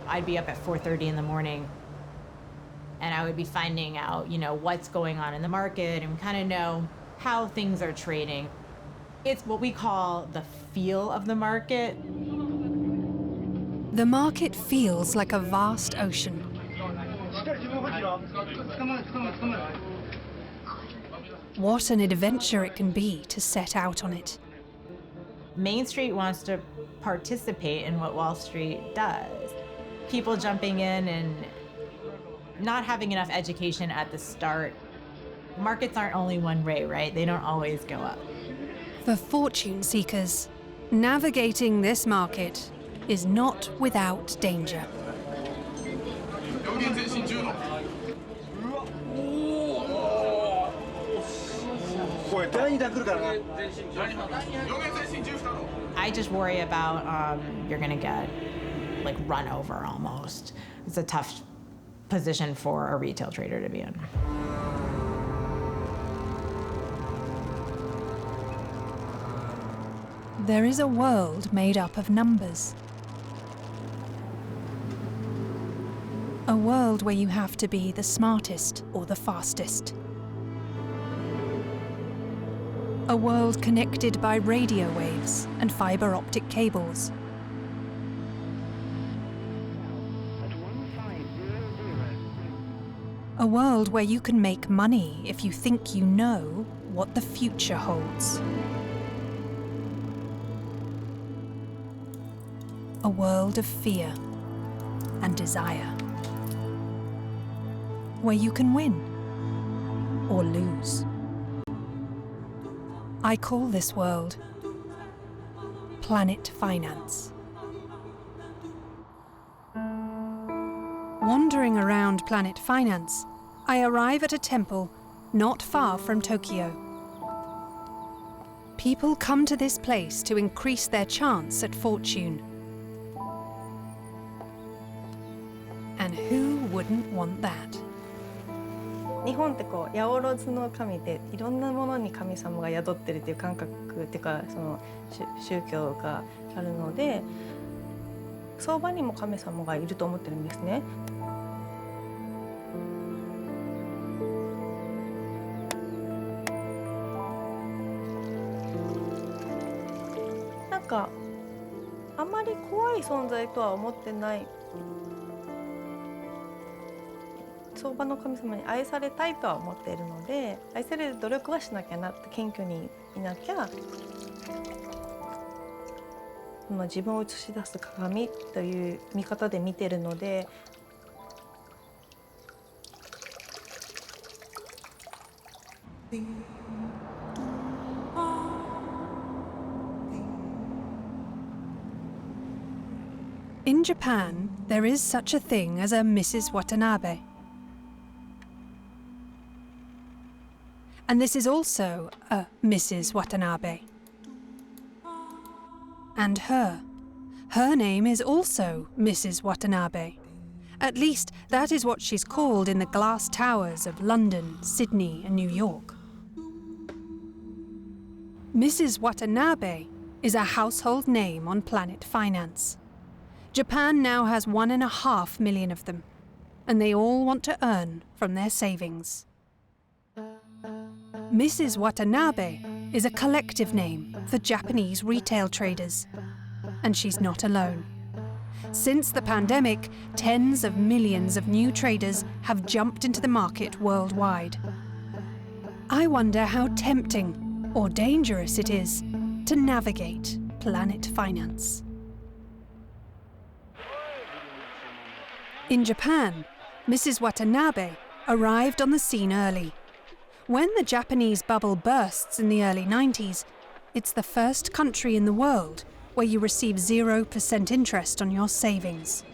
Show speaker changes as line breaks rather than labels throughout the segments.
I'd be up at 4:30 in the morning and I would be finding out, what's going on in the market and kind of know how things are trading. It's what we call the feel of the market.
The market feels like a vast ocean. What an adventure it can be to set out on it.
Main Street wants to participate in what Wall Street does. People jumping in and not having enough education at the start. Markets aren't only one way, right? They don't always go up.
For fortune seekers, navigating this market is not without danger.
I just worry about you're gonna get run over almost. It's a tough position for a retail trader to be in.
There is a world made up of numbers. A world where you have to be the smartest or the fastest. A world connected by radio waves and fiber optic cables. A world where you can make money if you think you know what the future holds. A world of fear and desire, where you can win or lose. I call this world Planet Finance. Wandering around Planet Finance, I arrive at a temple not far from Tokyo. People come to this place to increase their chance at fortune. And who wouldn't want that?
日本って八百万の神でいろんなものに神様が宿ってるっていう感覚っていうかその宗教があるので相場にも神様がいると思ってるんですね。なんかあまり怖い存在とは思ってない。相場の神様に愛されたいとは思っているので愛される努力はしなきゃなって謙虚にいなきゃ、自分を映し出す鏡という見方で見てるので。
In Japan, there is such a thing as a Mrs. Watanabe. And this is also a Mrs. Watanabe. And her. Her name is also Mrs. Watanabe. At least, that is what she's called in the glass towers of London, Sydney, and New York. Mrs. Watanabe is a household name on Planet Finance. Japan now has 1.5 million of them, and they all want to earn from their savings. Mrs. Watanabe is a collective name for Japanese retail traders, and she's not alone. Since the pandemic, tens of millions of new traders have jumped into the market worldwide. I wonder how tempting or dangerous it is to navigate Planet Finance. In Japan, Mrs. Watanabe arrived on the scene early. When the Japanese bubble bursts in the early 90s, it's the first country in the world where you receive 0% interest on your savings.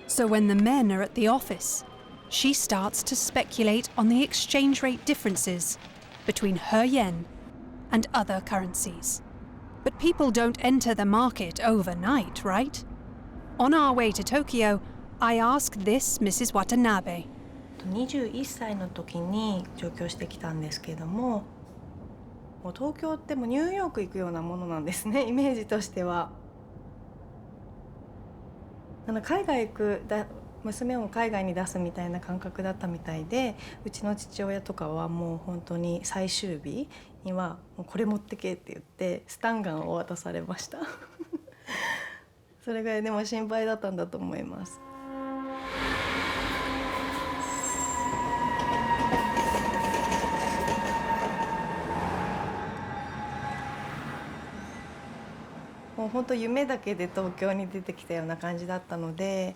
So when the men are at the office, she starts to speculate on the exchange rate differences between her yen and other currencies. But people don't enter the market overnight, right? On our way to Tokyo, I asked this Mrs. Watanabe.
21歳の時に上京してきたんですけども、もう東京ってもうニューヨーク行くようなものなんですね、イメージとしては。海外行く娘を海外に出すみたいな感覚だったみたいで、うちの父親とかはもう本当に最終日にはもうこれ持ってけって言ってスタンガンを渡されましたそれぐらいでも心配だったんだと思います。もう本当夢だけで東京に出てきたような感じだったので、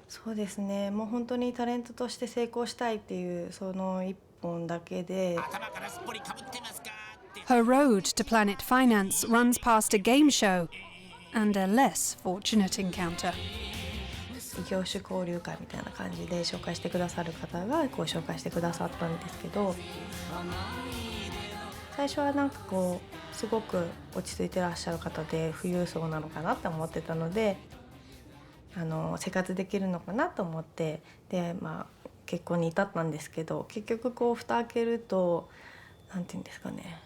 そうですね、もう本当にタレントとして成功したいっていうその一本だけで。
Her road to Planet Finance runs past a game show and a less fortunate encounter.
異業種交流会みたいな感じで紹介してくださる方がこう紹介してくださったんですけど、最初はなんかこうすごく落ち着いてらっしゃる方で富裕層なのかなって思ってたので、生活できるのかなと思って、で結婚に至ったんですけど、結局こう蓋開けるとなんていうんですかね、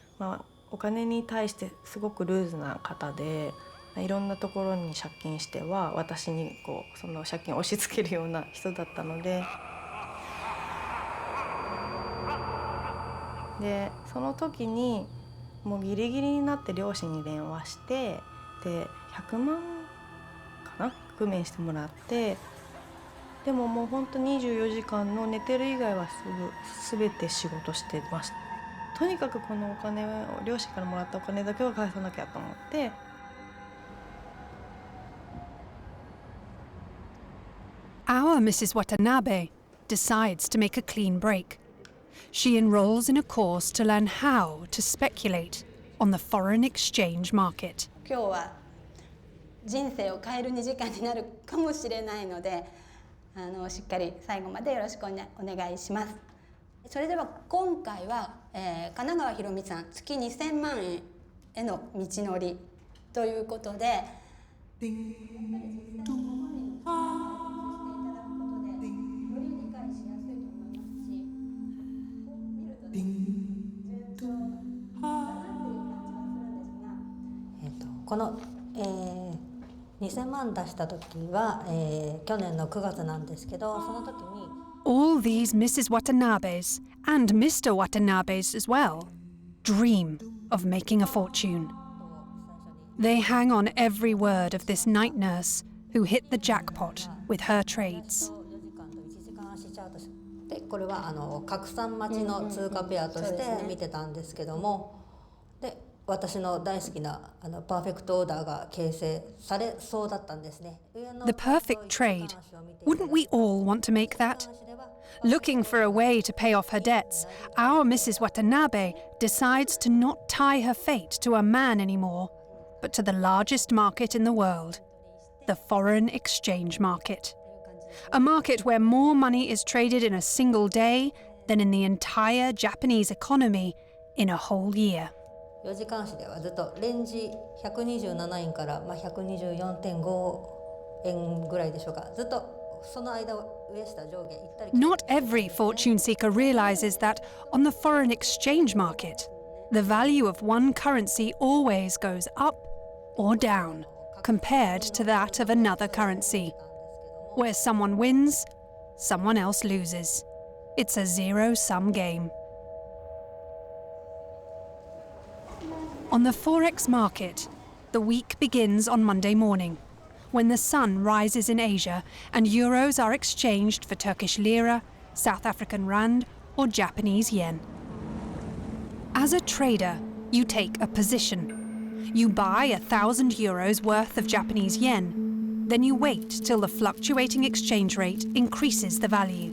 お金に対してすごくルーズな方で、いろんなところに借金しては私にこうその借金を押し付けるような人だったので、その時にもうギリギリになって両親に電話して、で100万かな工面してもらって、でももう本当24時間の寝てる以外は全て仕事してました。とにかくこのお金を両親からもらったお金だけは返さなきゃと思って。
Our Mrs. Watanabe decides to make a clean break. She enrolls in a course to learn how to speculate on the foreign exchange market.
今日は人生を変える2時間になるかもしれないので、しっかり最後までよろしくお願いします。それでは今回は、神奈川ひろみさん月2000万円への道のりということで、
この、2000万出した時は、去年の9月なんですけど、その時に
All these Mrs. Watanabes and Mr. Watanabes as well dream of making a fortune. They hang on every word of this night nurse who hit the jackpot with her trades.
でこれは拡散待ちの通貨ペアとして見てたんですけども、で私の大好きなパーフェクトオーダーが形成されそうだったんですね。
The perfect trade. Wouldn't we all want to make that? Looking for a way to pay off her debts, our Mrs. Watanabe decides to not tie her fate to a man anymore, but to the largest market in the world, the foreign exchange market. A market where more money is traded in a single day than in the entire Japanese economy in a whole year.
4時間足ではずっとレンジ127円から、124.5円ぐらいでしょうか。ずっとその間を上下上下行ったり。
Not every fortune seeker realizes that on the foreign exchange market, the value of one currency always goes up or down compared to that of another currency. Where someone wins, someone else loses. It's a zero-sum game. On the Forex market, the week begins on Monday morning, when the sun rises in Asia and euros are exchanged for Turkish lira, South African rand, or Japanese yen. As a trader, you take a position. You buy 1,000 euros worth of Japanese yen. Then you wait till the fluctuating exchange rate increases the value.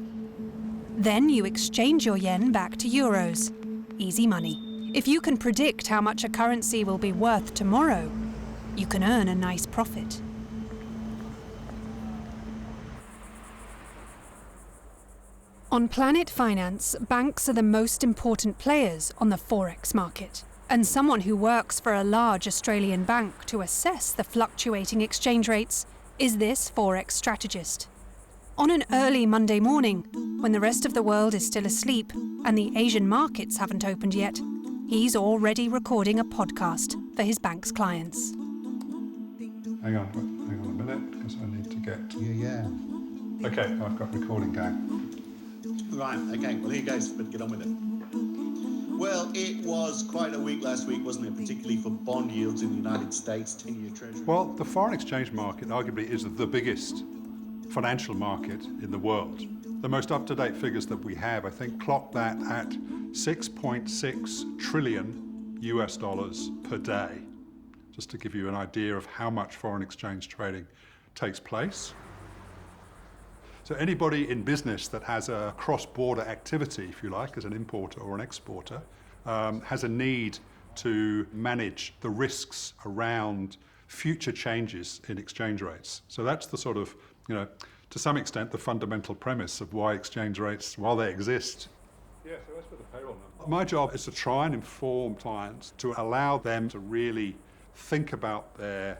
Then you exchange your yen back to euros. Easy money. If you can predict how much a currency will be worth tomorrow, you can earn a nice profit. On Planet Finance, banks are the most important players on the Forex market. And someone who works for a large Australian bank to assess the fluctuating exchange rates is this Forex strategist. On an early Monday morning, when the rest of the world is still asleep and the Asian markets haven't opened yet, he's already recording a podcast for his bank's clients.
Hang on a minute, because I need to get... Yeah. Okay, I've got recording going.
Right, okay, well here goes, but get on with it. Well, it was quite a week last week, wasn't it? Particularly for bond yields in the United States, 10-year Treasury.
Well, the foreign exchange market arguably is the biggest financial market in the world. The most up-to-date figures that we have, I think, clock that at 6.6 trillion US dollars per day, just to give you an idea of how much foreign exchange trading takes place. So anybody in business that has a cross-border activity, if you like, as an importer or an exporter, has a need to manage the risks around future changes in exchange rates. So that's the sort of, to some extent, the fundamental premise of why exchange rates, while they exist. Yeah, so that's for the payroll number. My job is to try and inform clients, to allow them to really think about their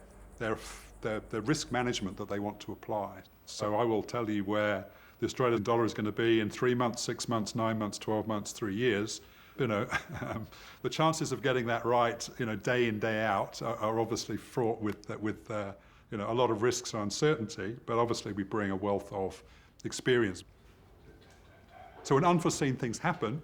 risk management that they want to apply. So I will tell you where the Australian dollar is going to be in 3 months, 6 months, 9 months, 12 months, 3 years. The chances of getting that right, day in, day out, are obviously fraught with a lot of risks and uncertainty. But obviously, we bring a wealth of experience. So when unforeseen things happen,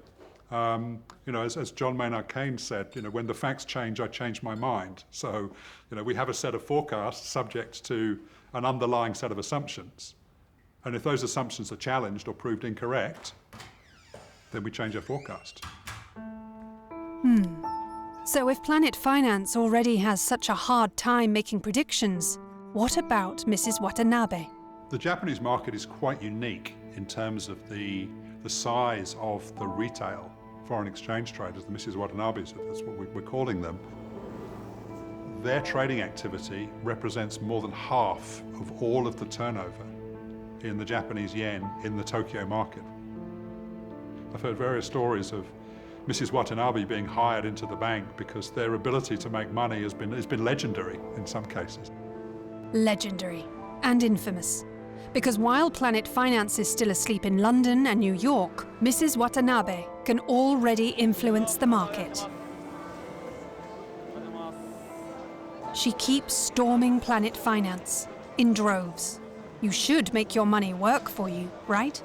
as John Maynard Keynes said, when the facts change, I change my mind. So, we have a set of forecasts subject to an underlying set of assumptions. And if those assumptions are challenged or proved incorrect, then we change our forecast.
So if Planet Finance already has such a hard time making predictions, what about Mrs. Watanabe?
The Japanese market is quite unique in terms of the size of the retail foreign exchange traders, the Mrs. Watanabes, that's what we're calling them. Their trading activity represents more than half of all of the turnover in the Japanese yen in the Tokyo market. I've heard various stories of Mrs. Watanabe being hired into the bank because their ability to make money has been legendary in some cases.
Legendary and infamous. Because while Planet Finance is still asleep in London and New York, Mrs. Watanabe can already influence the market. She keeps storming Planet Finance in droves. You should make your money work for you, right?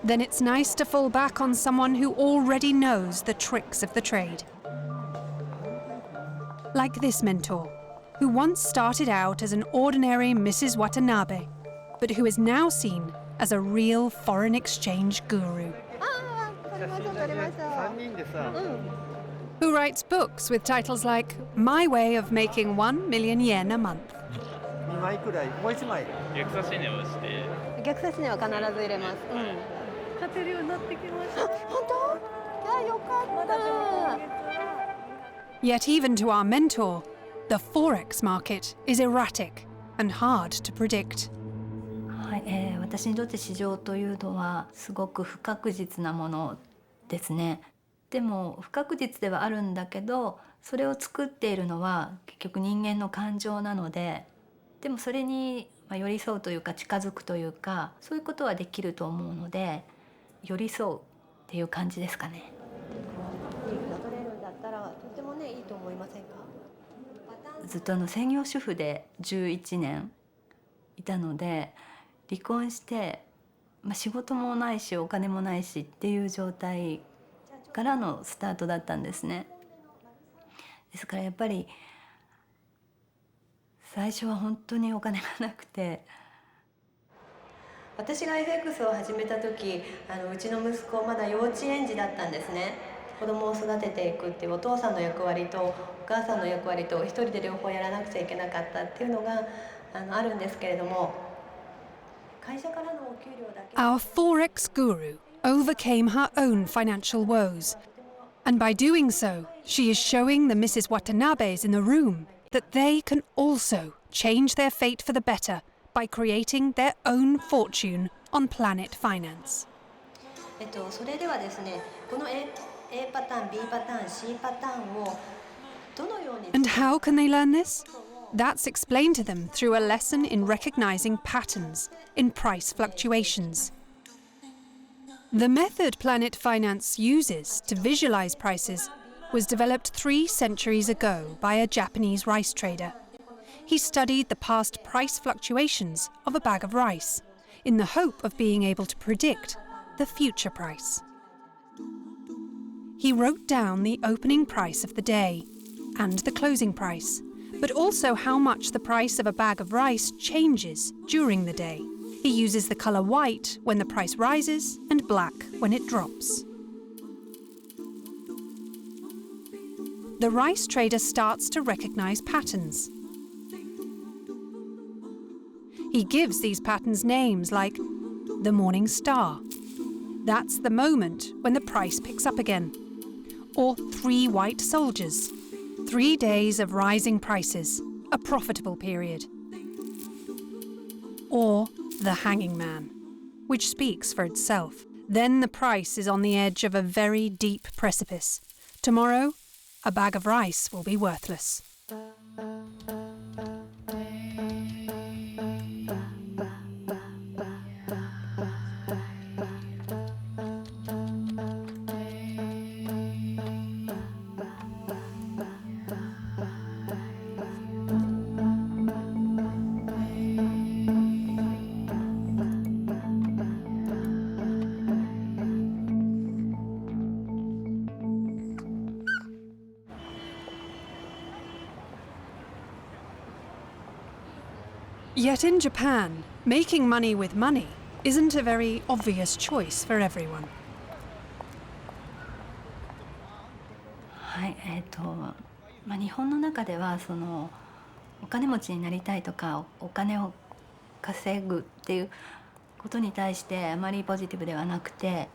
Then it's nice to fall back on someone who already knows the tricks of the trade. Like this mentor, who once started out as an ordinary Mrs. Watanabe, but who is now seen as a real foreign exchange guru. Who writes books with titles like My Way of Making 1 million yen a month.
2枚くらい、もう1枚。逆差し値をして。逆差し値は必ず入れます。勝てるようになってきました。本当？いや、よかった。
Yet even to our mentor, the forex market is erratic and hard to predict.
はい、私にとって市場というのはすごく不確実なものですね。でも不確実ではあるんだけど、それを作っているのは結局人間の感情なので、でもそれに寄り添うというか近づくというか、そういうことはできると思うので、寄り添うっていう感じですかね。ずっと専業主婦で11年いたので、離婚して、仕事もないしお金もないしっていう状態からのスタートだったんですね。ですからやっぱり最初は本当にお金がなくて。
私が FX を始めた時、うちの息子まだ幼稚園児だったんですね。子供を育てていくっていうお父さんの役割とお母さんの役割と一人で両方やらなくちゃいけなかったっていうのがあるんですけれども、会社からのお給料だけ。
Our forex guru overcame her own financial woes, and by doing so, she is showing the Mrs. Watanabes in the room that they can also change their fate for the better by creating their own fortune on Planet Finance.
それではですね、この A パターン、B パターン、C パターンをどのように。
And how can they learn this? That's explained to them through a lesson in recognizing patterns in price fluctuations. The method Planet Finance uses to visualize prices was developed 3 centuries ago by a Japanese rice trader. he studied the past price fluctuations of a bag of rice in the hope of being able to predict the future price. He wrote down the opening price of the day and the closing price, but also how much the price of a bag of rice changes during the day. He uses the colour white when the price rises and black when it drops. The rice trader starts to recognise patterns. He gives these patterns names like the morning star. That's the moment when the price picks up again. Or 3 white soldiers. 3 days of rising prices, a profitable period. Or the hanging man, which speaks for itself. Then the price is on the edge of a very deep precipice. Tomorrow, a bag of rice will be worthless. Yet in Japan, making money with money isn't a very obvious choice for everyone.
はい、日本の中ではお金持ちになりたいとかお金を稼ぐっていうことに対してあまりポジティブではなくて、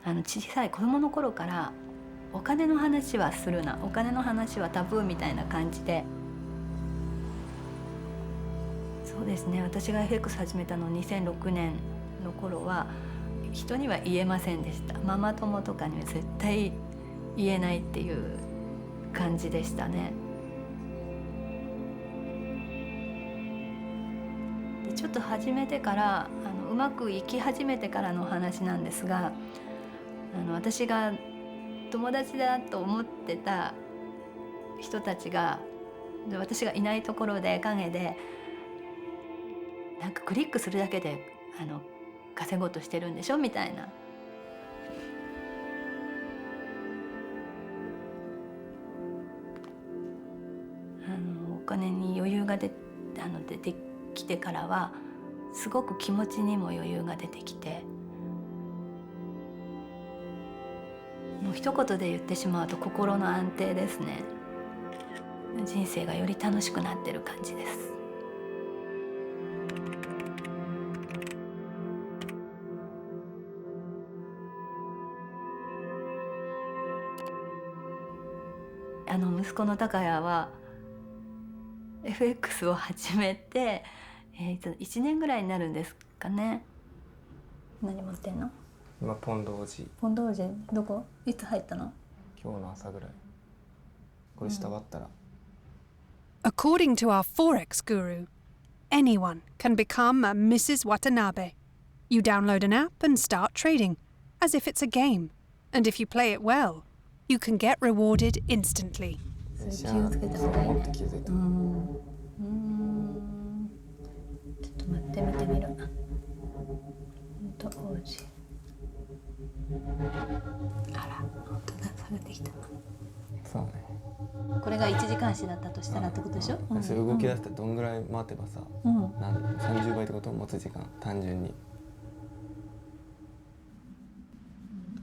小さい子供の頃からお金の話はするな、お金の話はタブーみたいな感じで。そうですね、私が FX 始めたの2006年の頃は人には言えませんでした。ママ友とかには絶対言えないっていう感じでしたね。でちょっと始めてからうまくいき始めてからの話なんですが、私が友達だと思ってた人たちが私がいないところで陰でなんかクリックするだけで稼ごうとしてるんでしょみたいな。お金に余裕が出てきてからはすごく気持ちにも余裕が出てきて、もう一言で言ってしまうと心の安定ですね。人生がより楽しくなってる感じです。息子の高谷は FX を始めて、1年ぐらいになるんですかね。何持ってんの？
今ポンド王子。
ポンド王子どこ？いつ入ったの？
今日の朝ぐらい。これ下割ったら。
According to our Forex guru, anyone can become a Mrs. Watanabe. You download an app and start trading, as if it's a game. And if you play it well, you can get rewarded instantly.
気をつけた方がいいね。ちょっと待って見てみる。王子。あら、本当だ、下がってきた。
そうね。
これが1時間足だったとしたらってことでしょ？
それ動き出してどんぐらい待てばさ、30倍ってことを持つ時間、単純に。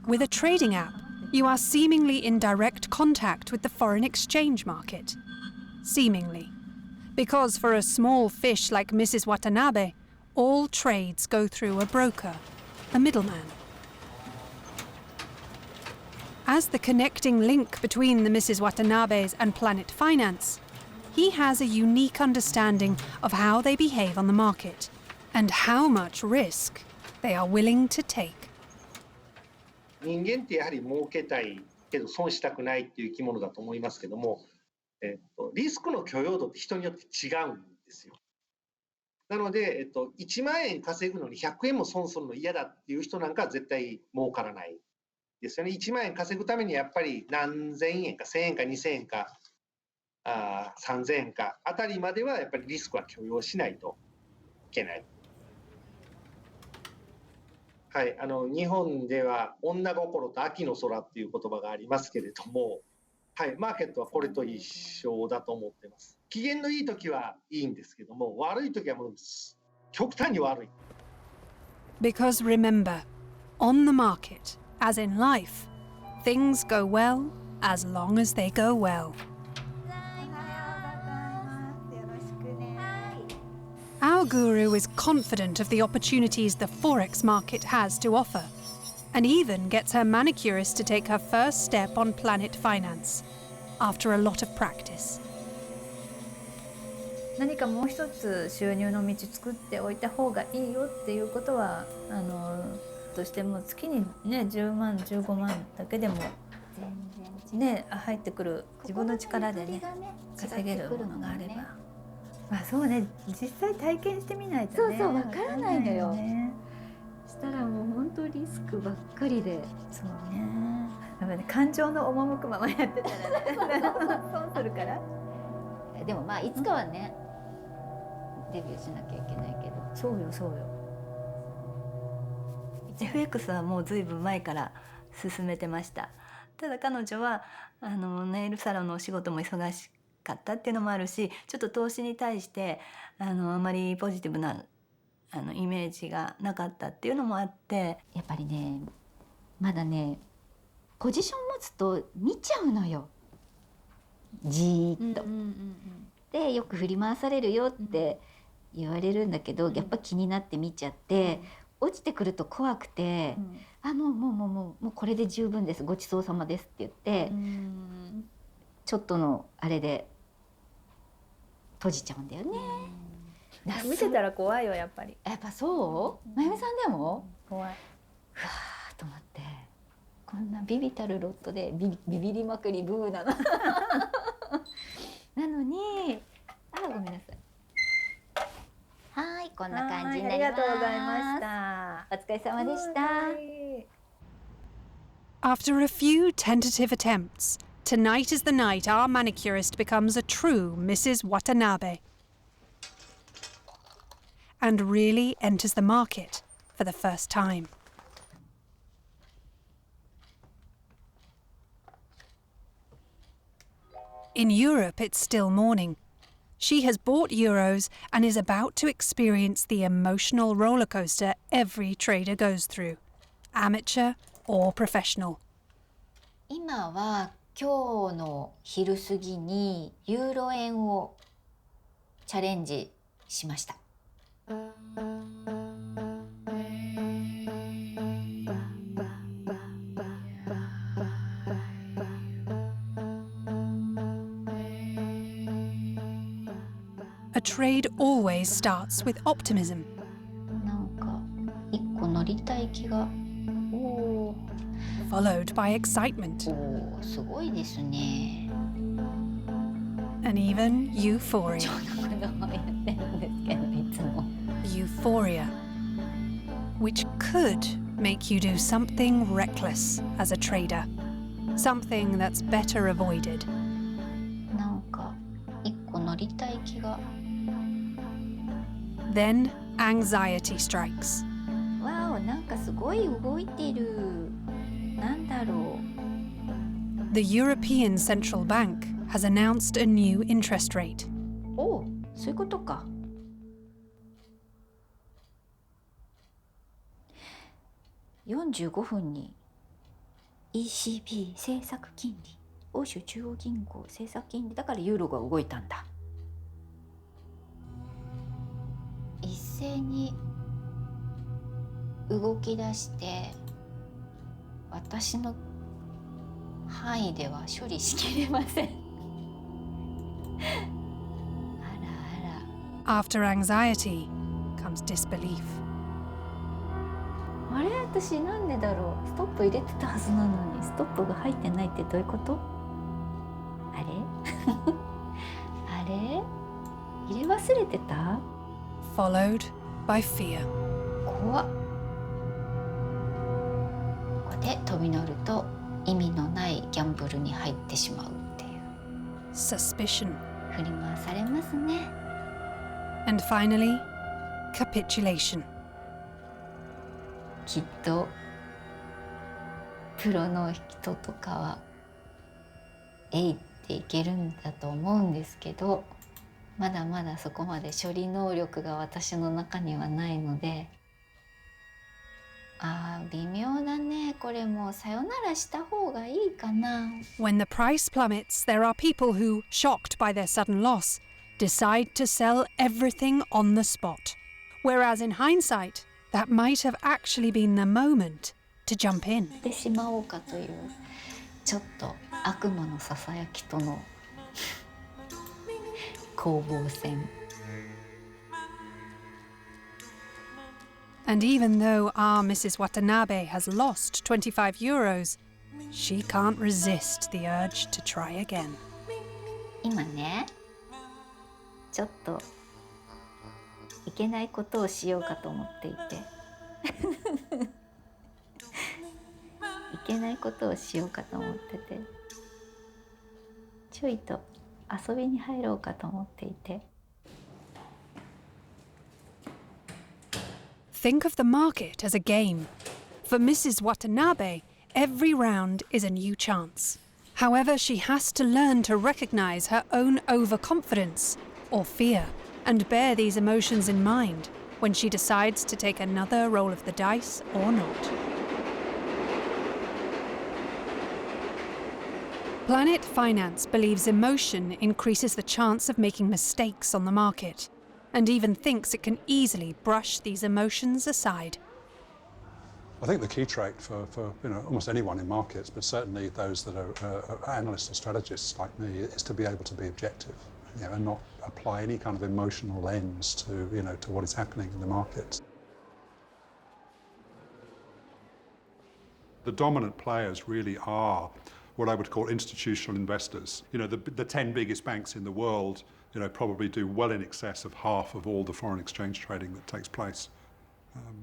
With a trading app, you are seemingly in direct contact with the foreign exchange market. Seemingly. Because for a small fish like Mrs. Watanabe, all trades go through a broker, a middleman. As the connecting link between the Mrs. Watanabes and Planet Finance, he has a unique understanding of how they behave on the market and how much risk they are willing to take.
人間ってやはり儲けたいけど損したくないっていう生き物だと思いますけども、リスクの許容度って人によって違うんですよ。なので、1万円稼ぐのに100円も損するの嫌だっていう人なんかは絶対儲からないですよね。1万円稼ぐためにやっぱり何千円か1000円か2000円か3000円かあたりまではやっぱりリスクは許容しないといけない。はい、日本では女心と秋の空っていう言葉がありますけれども、はい、マーケットはこれと一緒だと思ってます。機嫌のいい時はいいんですけども、悪い時はもう極端に悪い。
Because remember, on the market, as in life, things go well as long as they go well. Our guru is confident of the opportunities the Forex market has to offer, and even gets her manicurist to take her first step on Planet Finance, after a lot of practice.
何かもう一つ収入の道作っておいた方がいいよっていうことはとしても月にね10万15万だけでもね入ってくる自分の力でね稼げるものがあれば、まあそうね実際体験してみないとね
そうわからないのよ。したらもう本当リスクばっかりで。
そうね。やっぱね感情の赴くままやってたらね損するから。
でもまあいつかはね。デビューしなきゃいけないけど。
そうよそうよ。FX はもうずいぶん前から進めてました。ただ彼女はネイルサロンのお仕事も忙しかったっていうのもあるし、ちょっと投資に対してあまりポジティブなイメージがなかったっていうのもあって、
やっぱりねまだねポジション持つと見ちゃうのよ。じーっと。でよく振り回されるよって言われるんだけど、やっぱ気になって見ちゃって、落ちてくると怖くて、もうこれで十分です、ごちそうさまですって言って、ちょっとのあれで閉じちゃうんだよね。
見てたら怖いよやっぱり。
やっぱそう？まゆみさんでも？
怖い。
ふわーと思って、こんなビビたるロットでビビりまくりブーなの。なのに、ごめんなさい。はい、こんな感じになります。
ありがとうございました。
お疲れ様でした。
After a few tentative attempts, tonight is the night our manicurist becomes a true Mrs. Watanabe and really enters the market for the first time. In Europe, it's still morning. She has bought euros and is about to experience the emotional rollercoaster every trader goes through, amateur or professional.
今は今日の昼過ぎにユーロ円をチャレンジしました。
A trade always starts with optimism.
なんか一個乗りたい気が。
Followed by excitement.
すごいですね。
And even euphoria.
ちょっとこれやってるんですけどいつも。
Euphoria, which could make you do something reckless as a trader, something that's better avoided.
なんか一個乗りたい気が。
Then anxiety strikes.
わお、なんかすごい動いてる。なんだろう。
The European Central Bank has announced a new interest rate.
お、そういうことか。45分に ECB 政策金利、欧州中央銀行政策金利だからユーロが動いたんだ。一斉に動き出して私の範囲では処理しきれません。あらあら。
After anxiety comes disbelief.
あれ、私なんでだろう。ストップ入れてたはずなのにストップが入ってないってどういうこと？あれあれ入れ忘れてた？
Followed by fear.
怖っ。ここで飛び乗ると意味のないギャンブルに入ってしまうっていう。
suspicion.
振り回されますね。
And finally, capitulation.
きっとプロの人とかはえいっていけるんだと思うんですけど、まだまだそこまで処理能力が私の中にはないので、微妙だね。これもうさよならした方がいいかな。
When the price plummets, there are people who, shocked by their sudden loss, decide to sell everything on the spot. Whereas in hindsight, that might have actually been the moment to jump in.
してしまおうかというちょっと悪魔のささやきとの攻防戦。
And even though our Mrs. Watanabe has lost 25 euros, she can't resist the urge to try again.
今ね、ちょっといけないことをしようかと思っていていけないことをしようかと思ってて、ちょいと遊びに入ろうかと思っていて。
Think of the market as a game. For Mrs. Watanabe, every round is a new chance. However, she has to learn to recognize her own overconfidence or fear and bear these emotions in mind when she decides to take another roll of the dice or not. Planet Finance believes emotion increases the chance of making mistakes on the market, and even thinks it can easily brush these emotions aside.
I think the key trait for almost anyone in markets, but certainly those that are analysts or strategists like me, is to be able to be objective, and not apply any kind of emotional lens to to what is happening in the markets. The dominant players really are what I would call institutional investors. The 10 biggest banks in the world, probably do well in excess of half of all the foreign exchange trading that takes place.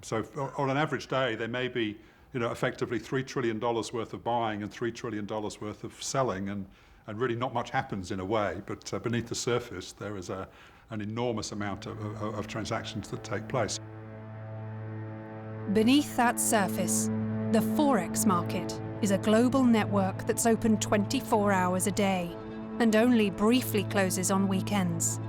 So on an average day, there may be, effectively $3 trillion worth of buying and $3 trillion worth of selling, and really not much happens in a way, but beneath the surface, there is an enormous amount of transactions that take place.
Beneath that surface, the Forex market is a global network that's open 24 hours a day and only briefly closes on weekends.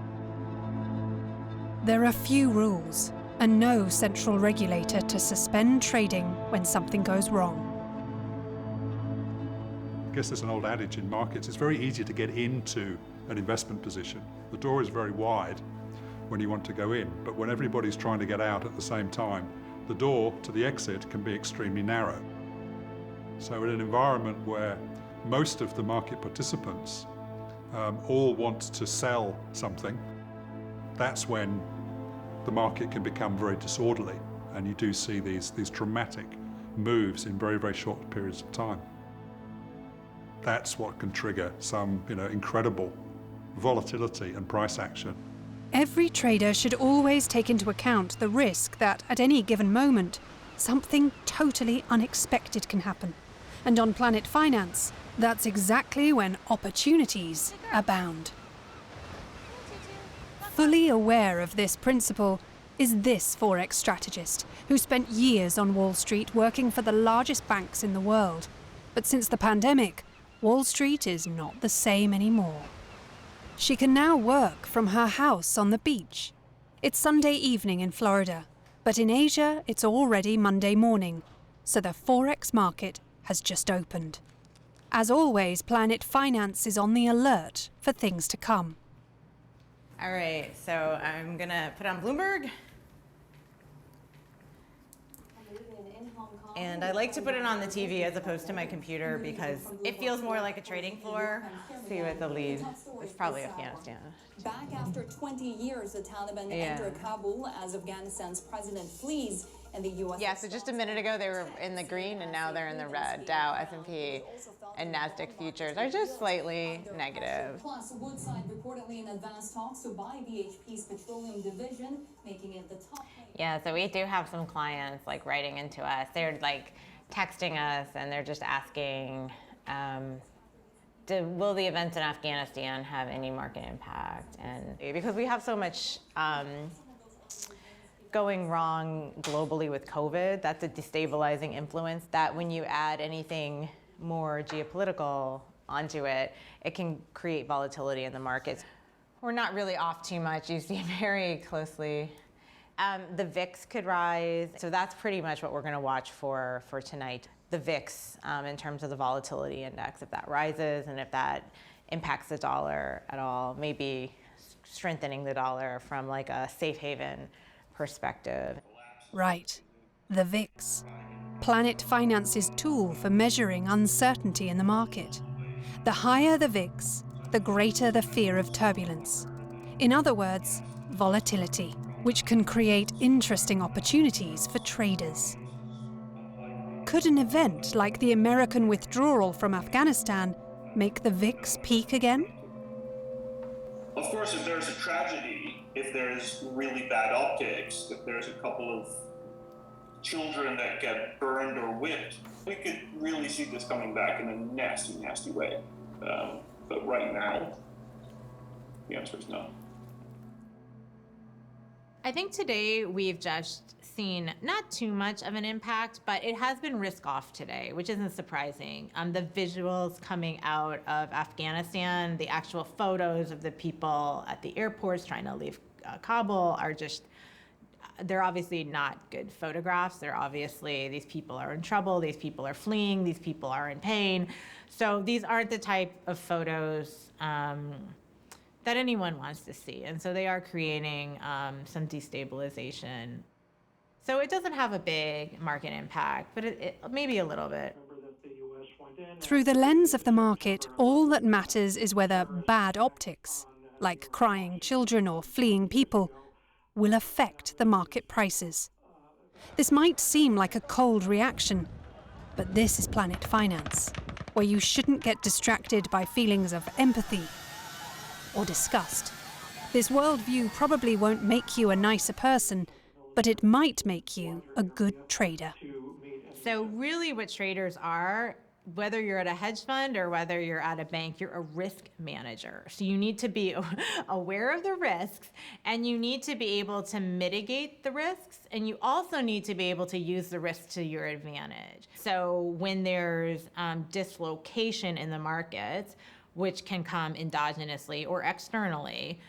There are few rules and no central regulator to suspend trading when something goes wrong.
I guess there's an old adage in markets, it's very easy to get into an investment position. The door is very wide when you want to go in, but when everybody's trying to get out at the same time, the door to the exit can be extremely narrow. So in an environment where most of the market participants all want to sell something, that's when the market can become very disorderly, and you do see these dramatic moves in very, very short periods of time. That's what can trigger some incredible volatility and price action.
Every trader should always take into account the risk that at any given moment, something totally unexpected can happen. And on Planet Finance, that's exactly when opportunities abound. Fully aware of this principle is this Forex strategist who spent years on Wall Street working for the largest banks in the world. But since the pandemic, Wall Street is not the same anymore. She can now work from her house on the beach. It's Sunday evening in Florida, but in Asia it's already Monday morning, so the Forex market has just opened. As always, Planet Finance is on the alert for things to come.
All right, so I'm gonna put on Bloomberg. And I like to put it on the TV as opposed to my computer because it feels more like a trading floor. See what the lead is, probably Afghanistan.
Back after 20 years, the Taliban enter Kabul as Afghanistan's president flees and the U.S.
Yeah, so just a minute ago they were in the green and now they're in the red. Dow, S&P, and NASDAQ futures are just slightly negative.
Plus, Woodside reportedly in advanced talks to buy BHP's petroleum division, making it the top.
Yeah, so we do have some clients like writing into us. They're like texting us and they're just asking, Will the events in Afghanistan have any market impact? And because we have so much going wrong globally with COVID, that's a destabilizing influence that when you add anything more geopolitical onto it, it can create volatility in the markets. We're not really off too much. You see very closely. The VIX could rise. So that's pretty much what we're going to watch for tonight. The VIX in terms of the volatility index, if that rises and if that impacts the dollar at all, maybe strengthening the dollar from like a safe haven perspective.
Right, the VIX. Planet Finance's tool for measuring uncertainty in the market. The higher the VIX, the greater the fear of turbulence. In other words, volatility, which can create interesting opportunities for traders. Could an event like the American withdrawal from Afghanistan make the VIX peak again?
Of course, if there's a tragedy, if there's really bad optics, if there's a couple of children that get burned or whipped, we could really see this coming back in a nasty, nasty way. But right now, the answer is no.
I think today we've just seen not too much of an impact, but it has been risk off today, which isn't surprising. The visuals coming out of Afghanistan, the actual photos of the people at the airports trying to leave Kabul are just, they're obviously not good photographs. They're obviously, these people are in trouble, these people are fleeing, these people are in pain. So these aren't the type of photos that anyone wants to see. And so they are creating some destabilization. So it doesn't have a big market impact, but it maybe a little bit.
Through the lens of the market, all that matters is whether bad optics, like crying children or fleeing people, will affect the market prices. This might seem like a cold reaction, but this is Planet Finance, where you shouldn't get distracted by feelings of empathy or disgust. This worldview probably won't make you a nicer person, but it might make you a good trader.
So really what traders are, whether you're at a hedge fund or whether you're at a bank, you're a risk manager. So you need to be aware of the risks, and you need to be able to mitigate the risks, and you also need to be able to use the risk to your advantage. So when there's dislocation in the markets, which can come endogenously or externally,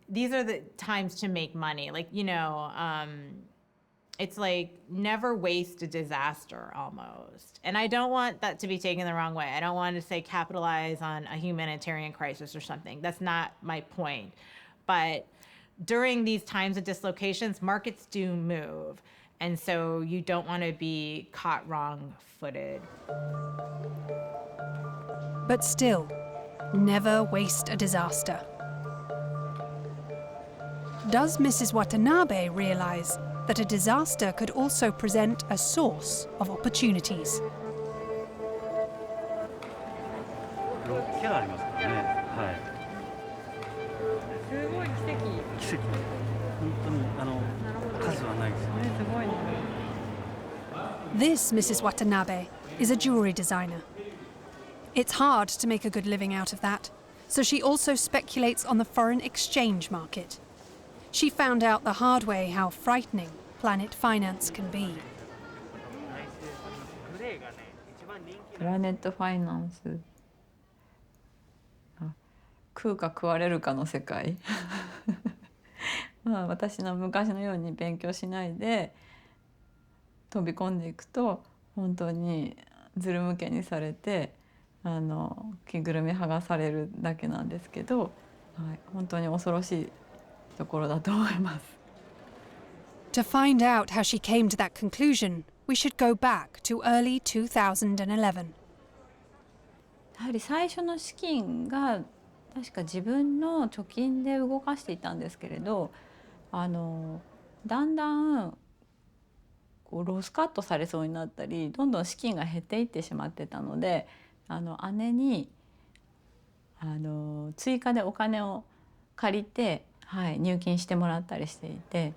these are the times to make money. Like, it's like never waste a disaster almost. And I don't want that to be taken the wrong way. I don't want to say capitalize on a humanitarian crisis or something. That's not my point. But during these times of dislocations, markets do move. And so you don't want to be caught wrong-footed.
But still, never waste a disaster. Does Mrs. Watanabe realize that a disaster could also present a source of opportunities? This Mrs. Watanabe is a jewelry designer. It's hard to make a good living out of that, so she also speculates on the foreign exchange market. She found out the hard way how frightening Planet Finance can be.
プラネットファイナンス、食うか食われるかの世界。私の昔のように勉強しないで飛び込んでいくと本当にずるむけにされて着ぐるみ剥がされるだけなんですけど、本当に恐ろしいところだと思います。
To find out how she came to that conclusion, we should go back to early 2011.
やはり最初の資金が確か自分の貯金で動かしていたんですけれど、だんだんこうロスカットされそうになったり、どんどん資金が減っていってしまってたので、姉に追加でお金を借りて、入金してもらったりしていて、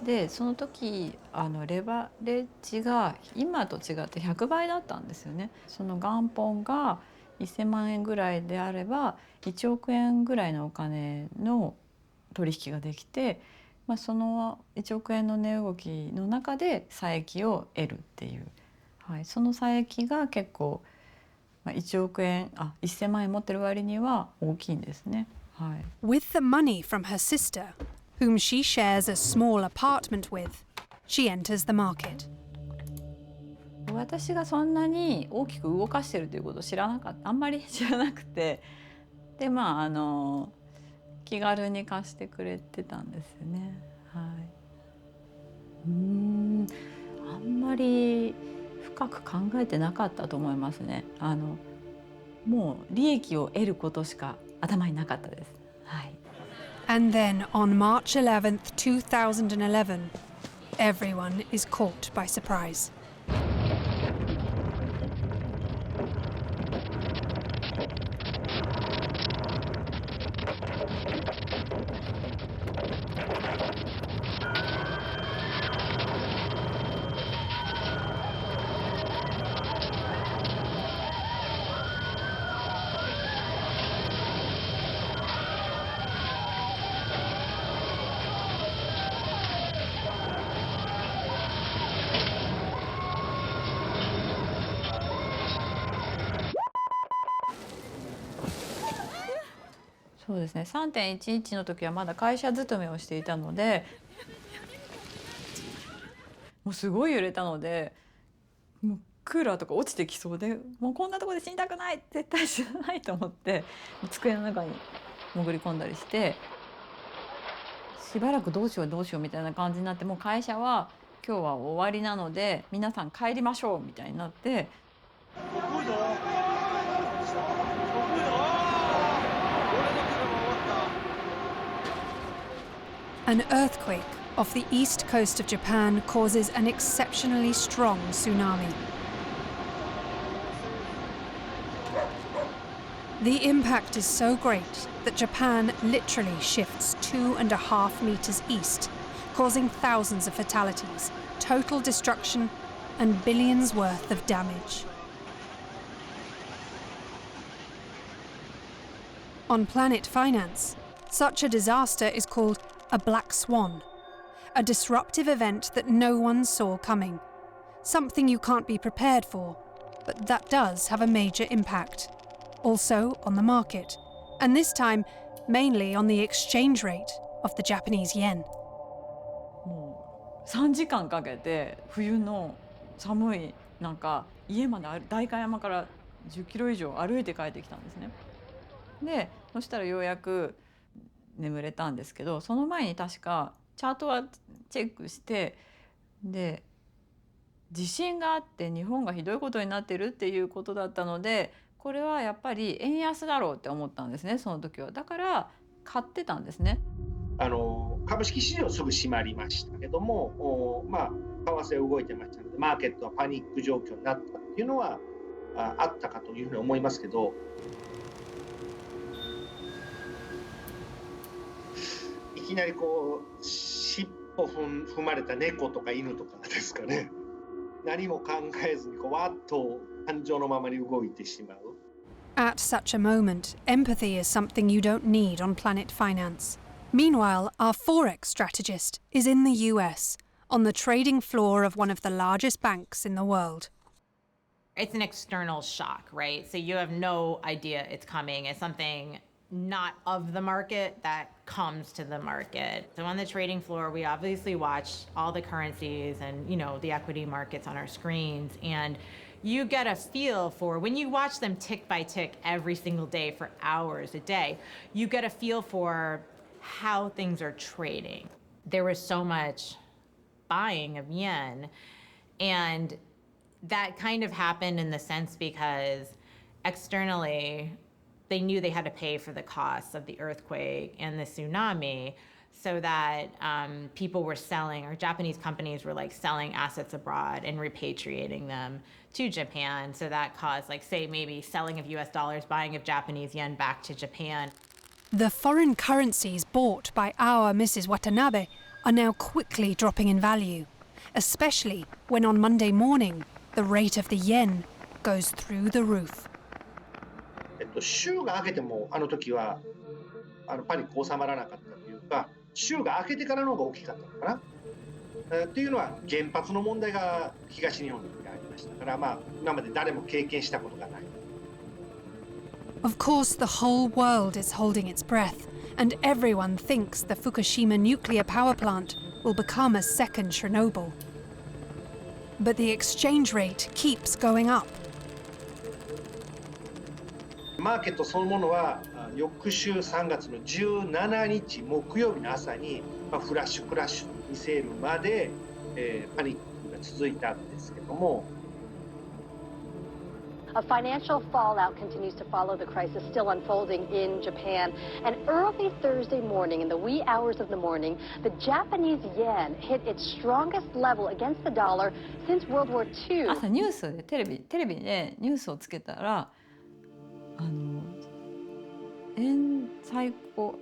でその時レバレッジが今と違って100倍だったんですよね。その元本が1000万円ぐらいであれば1億円ぐらいのお金の取引ができて、その1億円の値動きの中で差益を得るっていう、その差益が結構1億円1000万円持ってる割には大きいんですね。
With the money from her sister, whom she shares a small apartment with, she enters the market.
私がそんなに大きく動かしてるということをあんまり知らなくて、で気軽に貸してくれてたんですよね。あんまり深く考えてなかったと思いますね。もう利益を得ることしか頭になかったです。
And then on March 11th, 2011, everyone is caught by surprise.
そうですね、3.11 の時はまだ会社勤めをしていたので、もうすごい揺れたので、もうクーラーとか落ちてきそうで、もうこんなところで死にたくない、絶対死なないと思って机の中に潜り込んだりして、しばらくどうしようみたいな感じになって、もう会社は今日は終わりなので皆さん帰りましょうみたいになって。
An earthquake off the east coast of Japan causes an exceptionally strong tsunami. The impact is so great that Japan literally shifts 2.5 meters east, causing thousands of fatalities, total destruction, and billions worth of damage. On Planet Finance, such a disaster is called a black swan, a disruptive event that no one saw coming, something you can't be prepared for, but that does have a major impact, also on the market, and this time mainly on the exchange rate of the Japanese yen.
もう3時間かけて冬の寒い家まで代官山から10キロ以上歩いて帰ってきたんですね。でそしたらようやく眠れたんですけど、その前に確かチャートはチェックして、で地震があって日本がひどいことになってるっていうことだったので、これはやっぱり円安だろうって思ったんですね、その時は。だから買ってたんですね。
株式市場すぐ閉まりましたけども、為替動いてましたので、マーケットはパニック状況になったっていうのはあったかというふうに思いますけど、いきなり尻尾踏まれた猫とか犬とかですかね。何も考えずにわっと感情のままに動いてしまう。
At such a moment, empathy is something you don't need on Planet Finance. Meanwhile, our Forex strategist is in the US, on the trading floor of one of the largest banks in the world.
It's an external shock, right? So you have no idea it's coming. It's something not of the market that comes to the market. So on the trading floor, we obviously watch all the currencies and, the equity markets on our screens. And you get a feel for, when you watch them tick by tick every single day for hours a day, you get a feel for how things are trading. There was so much buying of yen, and that kind of happened in the sense because externally, they knew they had to pay for the costs of the earthquake and the tsunami, so that people were selling, or Japanese companies were selling assets abroad and repatriating them to Japan. So that caused, say, maybe selling of US dollars, buying of Japanese yen back to Japan.
The foreign currencies bought by our Mrs. Watanabe are now quickly dropping in value, especially when on Monday morning the rate of the yen goes through the roof.
週が明けてもあの時はパニック収まらなかったというか、週が明けてからの方が大きかったのかな。っていうのは原発の問題が東日本にありましたから、今まで誰も経験したことがない。
Of course, the whole world is holding its breath, and everyone thinks the Fukushima nuclear power plant will become a second Chernobyl. But the exchange rate keeps going up.
マーケットそのものは翌週3月の17日木曜日の朝に、フラッシュクラッシュ見せるまで、パニックが続いたんですけども。
A financial fallout continues to follow the crisis still unfolding in Japan. And early Thursday morning, in the wee hours of the morning, the Japanese yen hit its strongest level against the dollar since World War II.
朝ニュースでテレビでニュースをつけたら、円最高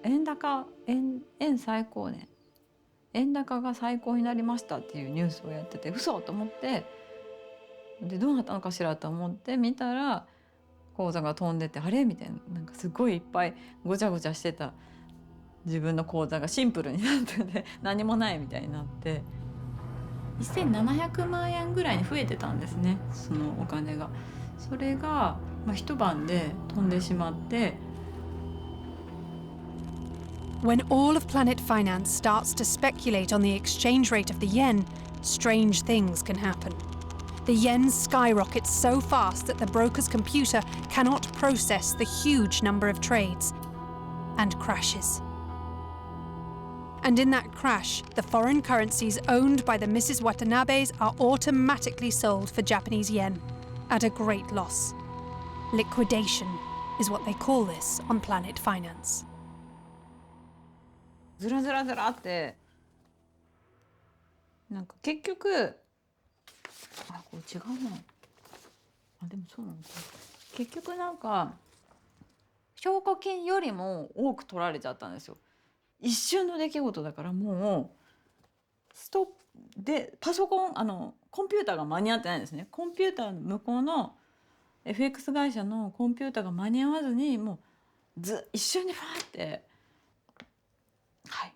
が最高になりましたっていうニュースをやってて、嘘と思って。でどうなったのかしらと思って見たら口座が飛んでて、あれみたいな、なんかすごいいっぱいごちゃごちゃしてた自分の口座がシンプルになってて何もないみたいになって1700万円ぐらいに増えてたんですね、そのお金が。それが、一晩で飛んでしまって。
When all of Planet Finance starts to speculate on the exchange rate of the yen, strange things can happen. The yen skyrockets so fast that the broker's computer cannot process the huge number of trades and crashes. And in that crash, the foreign currencies owned by the Mrs. Watanabes are automatically sold for Japanese yen at a great loss. Liquidation is what they call this on Planet Finance.
ずらずらずらってなんか結局これ違うな。でもそうなのか。結局なんか証拠金よりも多く取られちゃったんですよ。一瞬の出来事だからもうストップでパソコンコンピューターが間に合ってないんですね。コンピューターの向こうの FX 会社のコンピューターが間に合わずにもう一瞬にファーってはい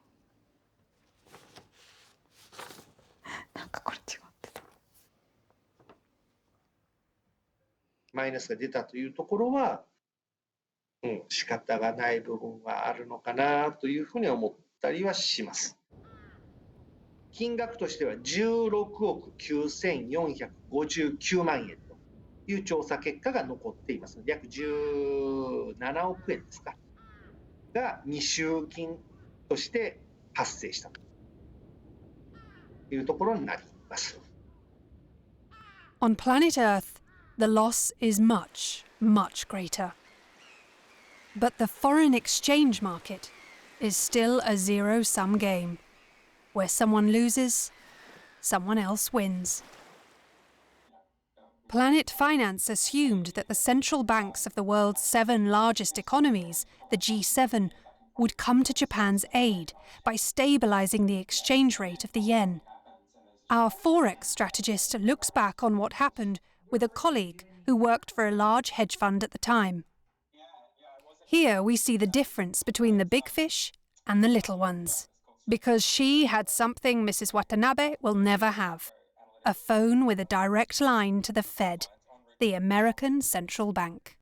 なんかこれ違う。
マイナスが出たというところは、仕方がない部分はあるのかなというふうに思ったりはします。金額としては16億9459万円という調査結果が残っていますので、約17億円ですかが未収金として発生したというところになります。
On planet Earth, the loss is much, much greater. But the foreign exchange market is still a zero-sum game, where someone loses, someone else wins. Planet Finance assumed that the central banks of the world's 7 largest economies, the G7, would come to Japan's aid by stabilizing the exchange rate of the yen. Our forex strategist looks back on what happened with a colleague who worked for a large hedge fund at the time. Here we see the difference between the big fish and the little ones, because she had something Mrs. Watanabe will never have, a phone with a direct line to the Fed, the American Central Bank.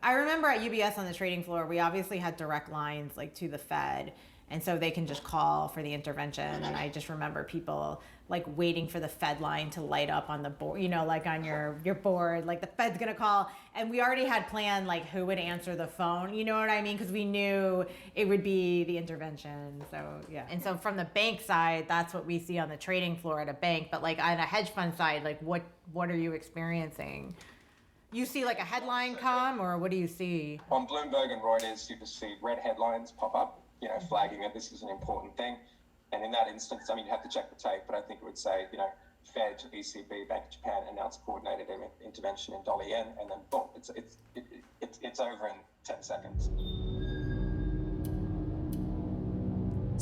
I remember at UBS on the trading floor, we obviously had direct lines to the Fed. And so they can just call for the intervention. And I just remember people waiting for the Fed line to light up on the board, on your board, the Fed's gonna call. And we already had planned who would answer the phone, you know what I mean? Because we knew it would be the intervention. So yeah. And so from the bank side, that's what we see on the trading floor at a bank. But on a hedge fund side, what are you experiencing? You see a headline come, or what do you see?
On Bloomberg and Reuters, you just see red headlines pop up, flagging that this is an important thing. And in that instance, you have to check the tape, but I think it would say, Fed, ECB, Bank of Japan announced coordinated intervention in dollar yen, and then boom, it's over in 10 seconds.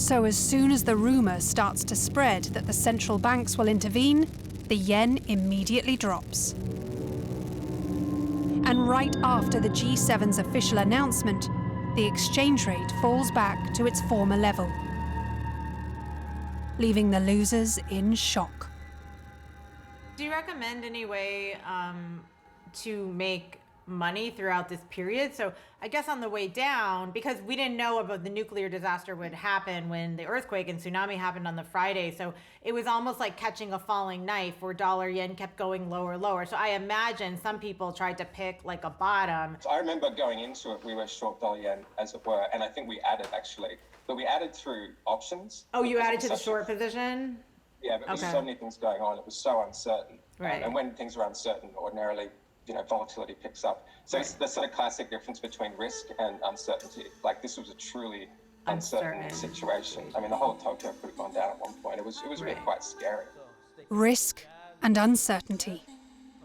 So as soon as the rumour starts to spread that the central banks will intervene, the yen immediately drops. And right after the G7's official announcement, the exchange rate falls back to its former level, leaving the losers in shock.
Do you recommend any way to make money throughout this period? So I guess on the way down, because we didn't know about the nuclear disaster would happen when the earthquake and tsunami happened on the Friday. So it was almost like catching a falling knife where dollar yen kept going lower, lower. So I imagine some people tried to pick like a bottom.
So I remember going into it, we were short dollar yen as it were, and I think we added actually, but we added through options.
Oh, you added to the short position?
Yeah, but there's so many things going on. It was so uncertain.
Right.
And when things are uncertain, ordinarily, volatility picks up. So it's the sort of classic difference between risk and uncertainty. Like this was a truly uncertain situation. I mean, the whole Tokyo could have gone down at one point. It was really quite scary.
Risk and uncertainty.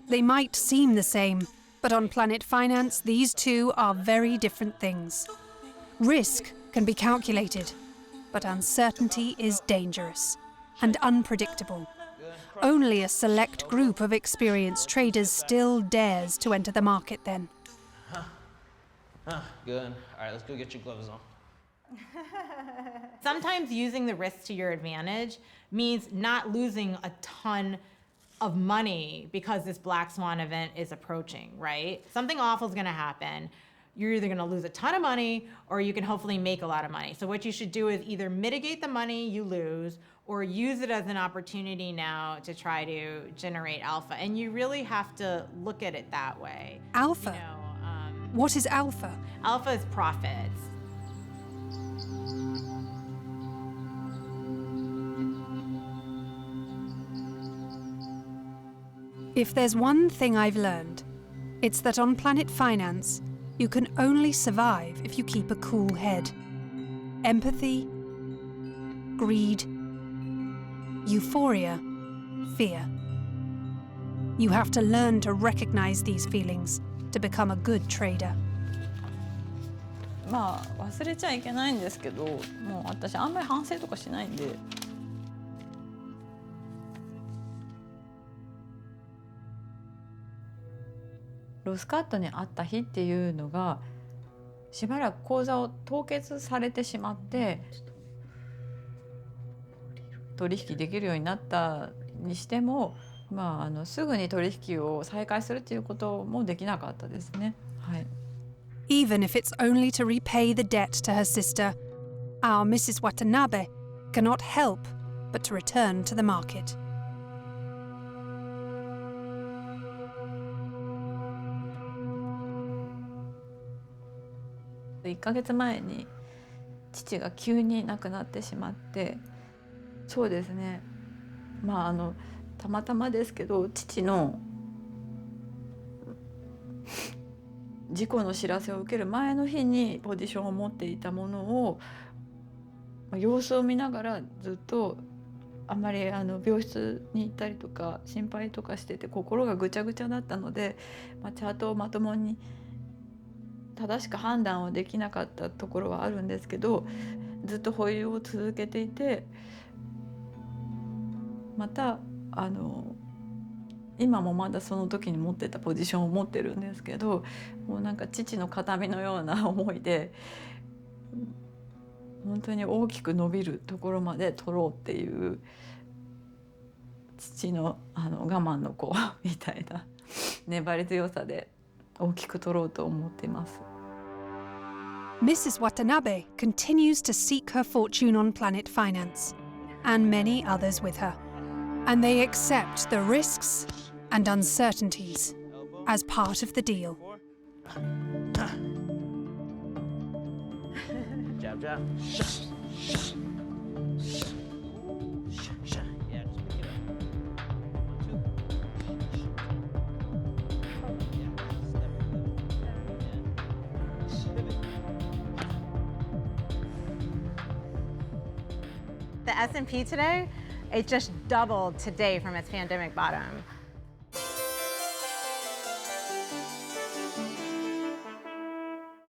They might seem the same, but on Planet Finance, these two are very different things. Risk can be calculated, but uncertainty is dangerous and unpredictable. Only a select group of experienced traders still dares to enter the market then.
Good. All right, let's go get your gloves on.
Sometimes using the risk to your advantage means not losing a ton of money because this black swan event is approaching, right? Something awful is going to happen. You're either going to lose a ton of money or you can hopefully make a lot of money. So what you should do is either mitigate the money you lose or use it as an opportunity now to try to generate alpha. And you really have to look at it that way.
Alpha? What is alpha?
Alpha is profits.
If there's one thing I've learned, it's that on Planet Finance, you can only survive if you keep a cool head. Empathy, greed, euphoria, fear. You have to learn to recognize these feelings to become a good trader.
まあ忘れちゃいけないんですけど、もう私あんまり反省とかしないんで。ロスカットにあった日っていうのがしばらく口座を凍結されてしまって取引できるようになったにしても、すぐに取引を再開するっていうこともできなかったですね。はい。
Even if it's only to repay the debt to her sister, our Mrs. Watanabe cannot help but to return to the market.1
ヶ月前に父が急に亡くなってしまって、そうですね、たまたまですけど父の事故の知らせを受ける前の日にポジションを持っていたものを様子を見ながらずっとあんまり病室に行ったりとか心配とかしてて心がぐちゃぐちゃだったので、チャートをまともに正しく判断をできなかったところはあるんですけど、ずっと保有を続けていて、また今もまだその時に持ってたポジションを持ってるんですけど、もうなんか父の形見のような思いで本当に大きく伸びるところまで取ろうっていう父の我慢の子みたいな粘り強さで大きく取ろうと思っています。
Mrs. Watanabe continues to seek her fortune on Planet Finance, and many others with her. And they accept the risks and uncertainties as part of the deal.
Jab, jab. Yeah, just pick it up.
1, 2. The S&P today, it just doubled today from its pandemic bottom.